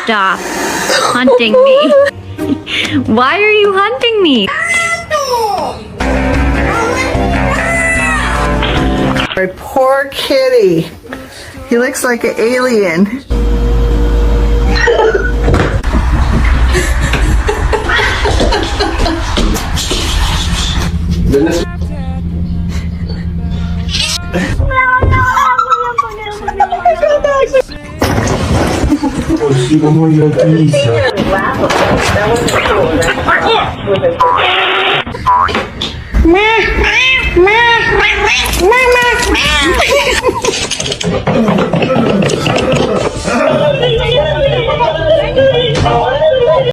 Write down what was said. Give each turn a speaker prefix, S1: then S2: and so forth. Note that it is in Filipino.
S1: Stop hunting me. Why are you hunting me?
S2: My poor kitty. He looks like an alien.
S3: Consigo muy noticia.